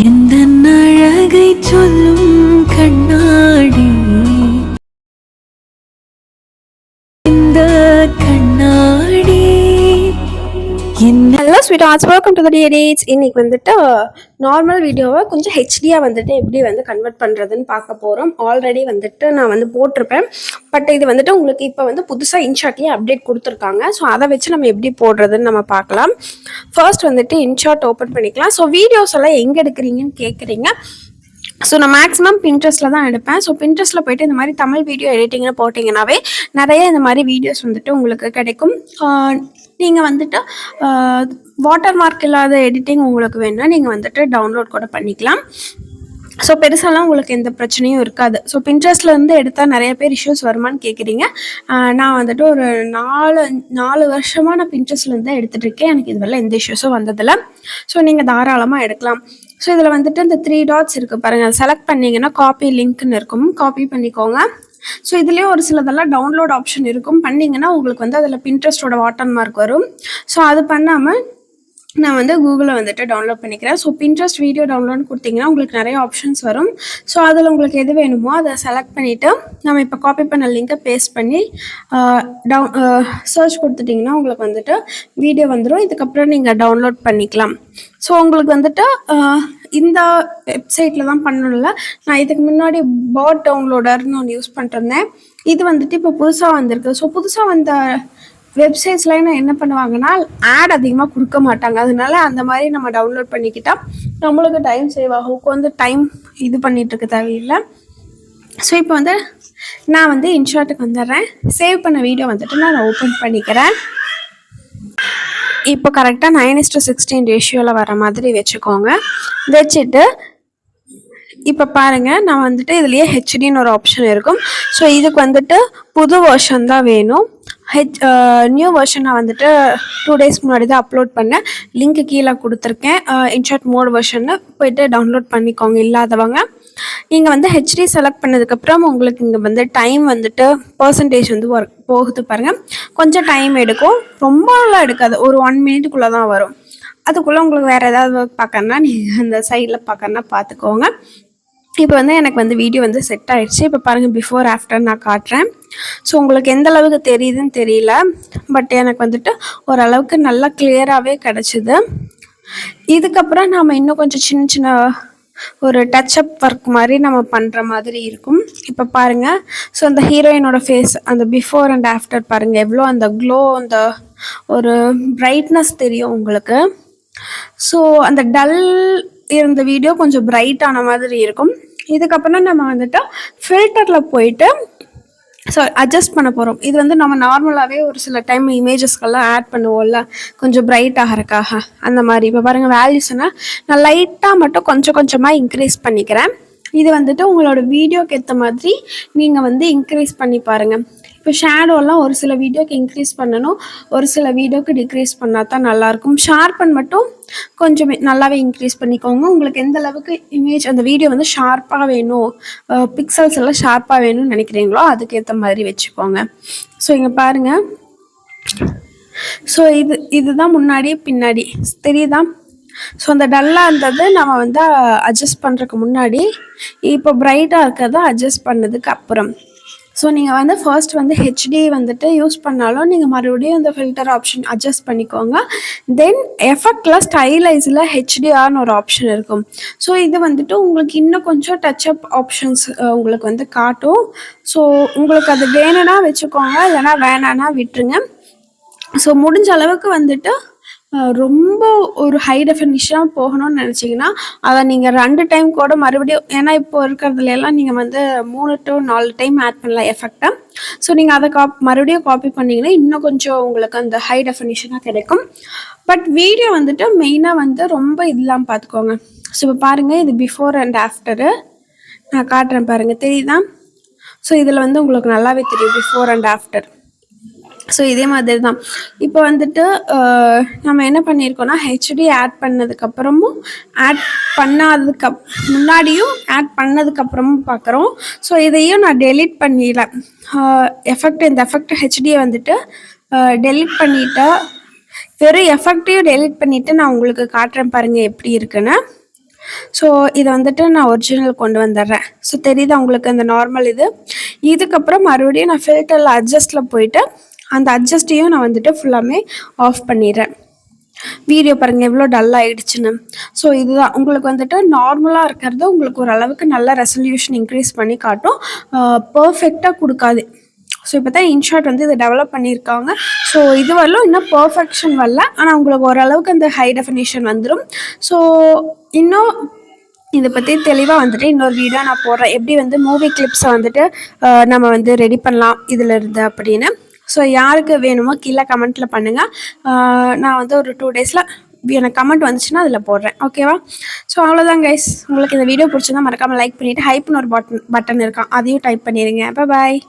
எந்தன் அழகை சொல்லும் கண்ணாடி இந்த கண்ணாடி hello sweet arts, welcome to the dates. இன்னைக்கு வந்துட்டு நார்மல் வீடியோவை கொஞ்சம் ஹெச்டியாக வந்துட்டு எப்படி வந்து கன்வெர்ட் பண்ணுறதுன்னு பார்க்க போகிறோம். ஆல்ரெடி வந்துட்டு நான் வந்து போட்டிருப்பேன். பட் இது வந்துட்டு உங்களுக்கு இப்போ வந்து புதுசாக இன்ஷாட்லேயே அப்டேட் கொடுத்துருக்காங்க. ஸோ அதை வச்சு நம்ம எப்படி போடுறதுன்னு நம்ம பார்க்கலாம். ஃபர்ஸ்ட் வந்துட்டு இன்ஷாட் ஓப்பன் பண்ணிக்கலாம். ஸோ வீடியோஸ் எல்லாம் எங்கே எடுக்கிறீங்கன்னு கேட்குறீங்க. ஸோ நான் மேக்ஸிமம் பின்ட்ரெஸ்ட்டில் தான் எடுப்பேன். ஸோ பின்ட்ரெஸ்ட்டில் போய்ட்டு இந்த மாதிரி தமிழ் வீடியோ எடிட்டிங்னு போட்டிங்கனாவே நிறைய இந்த மாதிரி வீடியோஸ் வந்துட்டு உங்களுக்கு கிடைக்கும். நீங்கள் வந்துட்டு வாட்டர் மார்க் இல்லாத எடிட்டிங் உங்களுக்கு வேணும்னா நீங்கள் வந்துட்டு டவுன்லோட் கூட பண்ணிக்கலாம். ஸோ பெருசாலாம் உங்களுக்கு எந்த பிரச்சனையும் இருக்காது. ஸோ பின்ட்ரெஸ்ட்லேருந்து எடுத்தால் நிறைய பேர் இஷ்யூஸ் வருமானு கேட்குறீங்க. நான் வந்துட்டு ஒரு 4 வருஷமாக நான் பின்ட்ரெஸ்ட்லேருந்து தான் எடுத்துகிட்டு இருக்கேன். எனக்கு இதுவரையில் எந்த இஷ்யூஸும் வந்ததில்லை. ஸோ நீங்கள் தாராளமாக எடுக்கலாம். ஸோ இதில் வந்துட்டு இந்த 3 டாட்ஸ் இருக்குது பாருங்கள். செலக்ட் பண்ணிங்கன்னா காப்பி லிங்க்னு இருக்கும், காப்பி பண்ணிக்கோங்க. ஸோ இதுலேயே ஒரு சிலதெல்லாம் டவுன்லோட் ஆப்ஷன் இருக்கும். பண்ணிங்கன்னா உங்களுக்கு வந்து அதில் பின்ட்ரெஸ்ட்டோட வாட்டர் மார்க் வரும். ஸோ அது பண்ணாமல் நான் வந்து கூகுளில் வந்துட்டு டவுன்லோட் பண்ணிக்கிறேன். ஸோ பின்ட்ரெஸ்ட் வீடியோ டவுன்லோட் கொடுத்தீங்கன்னா உங்களுக்கு நிறைய ஆப்ஷன்ஸ் வரும். ஸோ அதில் உங்களுக்கு எது வேணுமோ அதை செலக்ட் பண்ணிவிட்டு நம்ம இப்போ காப்பி பண்ண லிங்கை பேஸ்ட் பண்ணி சர்ச் கொடுத்துட்டிங்கன்னா உங்களுக்கு வந்துட்டு வீடியோ வந்துடும். இதுக்கப்புறம் நீங்கள் டவுன்லோட் பண்ணிக்கலாம். ஸோ உங்களுக்கு வந்துட்டு இந்த வெப்சைட்டில் தான் பண்ணணும்ல. நான் இதுக்கு முன்னாடி பாட் டவுன்லோடர்னு ஒன்று யூஸ் பண்ணிருந்தேன். இது வந்துட்டு இப்போ புதுசாக வந்திருக்கு. ஸோ புதுசாக வந்த வெப்சைட்ஸ்லாம் என்ன பண்ணுவாங்கன்னா ஆட் அதிகமாக கொடுக்க மாட்டாங்க. அதனால அந்த மாதிரி நம்ம டவுன்லோட் பண்ணிக்கிட்டால் நம்மளுக்கு டைம் சேவ் ஆகும். வந்து டைம் இது பண்ணிகிட்ருக்க தேவையில்லை. ஸோ இப்போ வந்து நான் வந்து இன்ஷாட்டுக்கு வந்துடுறேன். சேவ் பண்ண வீடியோ வந்துட்டு நான் ஓப்பன் பண்ணிக்கிறேன். இப்போ கரெக்டாக 9:16 ரேஷியோவில் வர மாதிரி வச்சுக்கோங்க. வச்சுட்டு இப்போ பாருங்கள், நான் வந்துட்டு இதுலேயே ஹெச்டின்னு ஒரு ஆப்ஷன் இருக்கும். ஸோ இதுக்கு வந்துட்டு புது வெர்ஷன் தான் வேணும். நியூ வெர்ஷன் நான் வந்துட்டு 2 days முன்னாடி தான் அப்லோட் பண்ணேன். லிங்க்கு கீழே கொடுத்துருக்கேன். இன்ஷாட் மோட் வெர்ஷன்னு போய்ட்டு டவுன்லோட் பண்ணிக்கோங்க இல்லாதவங்க. நீங்கள் வந்து ஹெச்டி செலக்ட் பண்ணதுக்கப்புறம் உங்களுக்கு இங்கே வந்து டைம் வந்துட்டு பர்சன்டேஜ் வந்து போகுது பாருங்கள். கொஞ்சம் டைம் எடுக்கும், ரொம்பலாம் எடுக்காது. ஒரு 1 minute தான் வரும். அதுக்குள்ளே உங்களுக்கு வேறு ஏதாவது ஒர்க் பார்க்கணுன்னா நீங்கள் அந்த சைடில் பார்க்கணுன்னா பார்த்துக்கோங்க. இப்போ வந்து எனக்கு வந்து வீடியோ வந்து செட் ஆகிடுச்சு. இப்போ பாருங்கள், பிஃபோர் ஆஃப்டர் நான் காட்டுறேன். ஸோ உங்களுக்கு எந்த அளவுக்கு தெரியுதுன்னு தெரியல, பட் எனக்கு வந்துட்டு ஓரளவுக்கு நல்லா கிளியராகவே கிடச்சிது. இதுக்கப்புறம் நாம் இன்னும் கொஞ்சம் சின்ன சின்ன ஒரு டச்சப் ஒர்க் மாதிரி நம்ம பண்ணுற மாதிரி இருக்கும். இப்போ பாருங்கள், ஸோ அந்த ஹீரோயினோட ஃபேஸ் அந்த பிஃபோர் அண்ட் ஆஃப்டர் பாருங்கள், எவ்வளோ அந்த க்ளோ, அந்த ஒரு பிரைட்னஸ் தெரியும் உங்களுக்கு. ஸோ அந்த டல் இருந்த வீடியோ கொஞ்சம் பிரைட்டான மாதிரி இருக்கும். இதுக்கப்புறம் நம்ம வந்துட்டு ஃபில்டரில் போயிட்டு அட்ஜஸ்ட் பண்ண போகிறோம். இது வந்து நம்ம நார்மலாகவே ஒரு சில டைம் இமேஜஸ்கெல்லாம் ஆட் பண்ணுவோம்ல, கொஞ்சம் பிரைட் ஆகிறதுக்காக. அந்த மாதிரி இப்போ பாருங்கள், வேல்யூஸ்னால் நான் லைட்டாக மட்டும் கொஞ்சம் கொஞ்சமாக இன்க்ரீஸ் பண்ணிக்கிறேன். இது வந்துட்டு உங்களோட வீடியோக்கு ஏற்ற மாதிரி நீங்கள் வந்து இன்க்ரீஸ் பண்ணி பாருங்கள். இப்போ ஷேடோலாம் ஒரு சில வீடியோக்கு இன்க்ரீஸ் பண்ணணும், ஒரு சில வீடியோக்கு டிக்ரீஸ் பண்ணால் தான் நல்லாயிருக்கும். ஷார்ப்பன் மட்டும் கொஞ்சம் நல்லாவே இன்க்ரீஸ் பண்ணிக்கோங்க. உங்களுக்கு எந்த அளவுக்கு இமேஜ் அந்த வீடியோ வந்து ஷார்ப்பாக வேணும், பிக்சல்ஸ் எல்லாம் ஷார்ப்பாக வேணும்னு நினைக்கிறீங்களோ அதுக்கேற்ற மாதிரி வச்சுக்கோங்க. ஸோ இங்கே பாருங்கள், ஸோ இதுதான் முன்னாடி பின்னாடி தெரியுதா? ஸோ அந்த டல்லாக இருந்தது நம்ம வந்து அட்ஜஸ்ட் பண்ணுறதுக்கு முன்னாடி, இப்போ பிரைட்டாக இருக்கிறத அட்ஜஸ்ட் பண்ணதுக்கு அப்புறம். ஸோ நீங்கள் வந்து ஃபர்ஸ்ட் வந்து ஹெச்டி வந்துட்டு யூஸ் பண்ணாலும் நீங்கள் மறுபடியும் இந்த ஃபில்டர் ஆப்ஷன் அட்ஜஸ்ட் பண்ணிக்கோங்க. தென் எஃபெக்டில் ஸ்டைலைஸில் ஹெச்டிஆர்னு ஒரு ஆப்ஷன் இருக்கும். ஸோ இது வந்துட்டு உங்களுக்கு இன்னும் கொஞ்சம் டச்சப் ஆப்ஷன்ஸ் உங்களுக்கு வந்து காட்டும். ஸோ உங்களுக்கு அது வேணும்னா வச்சுக்கோங்க, இல்லைனா வேணான்னா விட்டுருங்க. ஸோ முடிஞ்ச அளவுக்கு வந்துட்டு ரொம்ப ஒரு ஹை டெஃபினிஷனாக போகணும்னு நினச்சிங்கன்னா அதை நீங்கள் 2 டைம் கூட மறுபடியும், ஏன்னா இப்போ இருக்கிறதுலாம் நீங்கள் வந்து 3 to 4 டைம் ஆட் பண்ணலாம் எஃபெக்டாக. ஸோ நீங்கள் அதை மறுபடியும் காப்பி பண்ணிங்கன்னா இன்னும் கொஞ்சம் உங்களுக்கு அந்த ஹை டெஃபினிஷனாக கிடைக்கும். பட் வீடியோ வந்துட்டு மெயினாக வந்து ரொம்ப இதெல்லாம் பார்த்துக்கோங்க. ஸோ இப்போ பாருங்கள், இது பிஃபோர் அண்ட் ஆஃப்டரு நான் காட்டுறேன் பாருங்கள், தெரியுதா? ஸோ இதில் வந்து உங்களுக்கு நல்லாவே தெரியும் பிஃபோர் அண்ட் ஆஃப்டர். ஸோ இதே மாதிரி தான் இப்போ வந்துட்டு நம்ம என்ன பண்ணியிருக்கோன்னா ஹெச்டி ஆட் பண்ணதுக்கப்புறமும் ஆட் பண்ணாததுக்கு முன்னாடியும் ஆட் பண்ணதுக்கப்புறமும் பார்க்குறோம். ஸோ இதையும் நான் டெலீட் பண்ணிடலாம். இந்த எஃபெக்ட் ஹெச்டியை வந்துட்டு டெலீட் பண்ணிவிட்டு வெறும் எஃபெக்டையும் டெலீட் பண்ணிவிட்டு நான் உங்களுக்கு காட்டுறேன் பாருங்கள் எப்படி இருக்குன்னு. ஸோ இதை வந்துட்டு நான் ஒரிஜினல் கொண்டு வந்துடுறேன். ஸோ தெரியுதா உங்களுக்கு அந்த நார்மல் இதுக்கப்புறம் மறுபடியும் நான் ஃபில்டரில் அட்ஜஸ்ட்டில் போயிட்டு அந்த அட்ஜஸ்ட்டையும் நான் வந்துட்டு ஃபுல்லாமே ஆஃப் பண்ணிடுறேன். வீடியோ பாருங்கள் எவ்வளோ டல் ஆகிடுச்சுன்னு. ஸோ இதுதான் உங்களுக்கு வந்துட்டு நார்மலாக இருக்கிறது உங்களுக்கு ஓரளவுக்கு நல்ல ரெசல்யூஷன் இன்க்ரீஸ் பண்ணி காட்டும், பர்ஃபெக்டாக கொடுக்காது. ஸோ இப்போ தான் இன்ஷாட் வந்து இதை டெவலப் பண்ணியிருக்காங்க. ஸோ இது வரலும் இன்னும் பர்ஃபெக்ஷன் வரல, ஆனால் உங்களுக்கு ஓரளவுக்கு அந்த ஹை டெஃபினேஷன் வந்துடும். ஸோ இன்னும் இதை பற்றி தெளிவாக வந்துட்டு இன்னொரு வீடியோ நான் போடுறேன், எப்படி வந்து மூவி கிளிப்ஸை வந்துட்டு நம்ம வந்து ரெடி பண்ணலாம் இதில் இருந்து அப்படின்னு. ஸோ யாருக்கு வேணுமோ கீழே கமெண்ட்டில் பண்ணுங்கள். நான் வந்து ஒரு 2 டேஸில் எனக்கு கமெண்ட் வந்துச்சுன்னா அதில் போடுறேன். ஓகேவா? ஸோ அவ்வளோதான் கைஸ். உங்களுக்கு இந்த வீடியோ பிடிச்சிருந்தா மறக்காமல் லைக் பண்ணிவிட்டு ஹைப்னு ஒரு பட்டன் இருக்கான், அதையும் டைப் பண்ணிடுங்க. பாய்.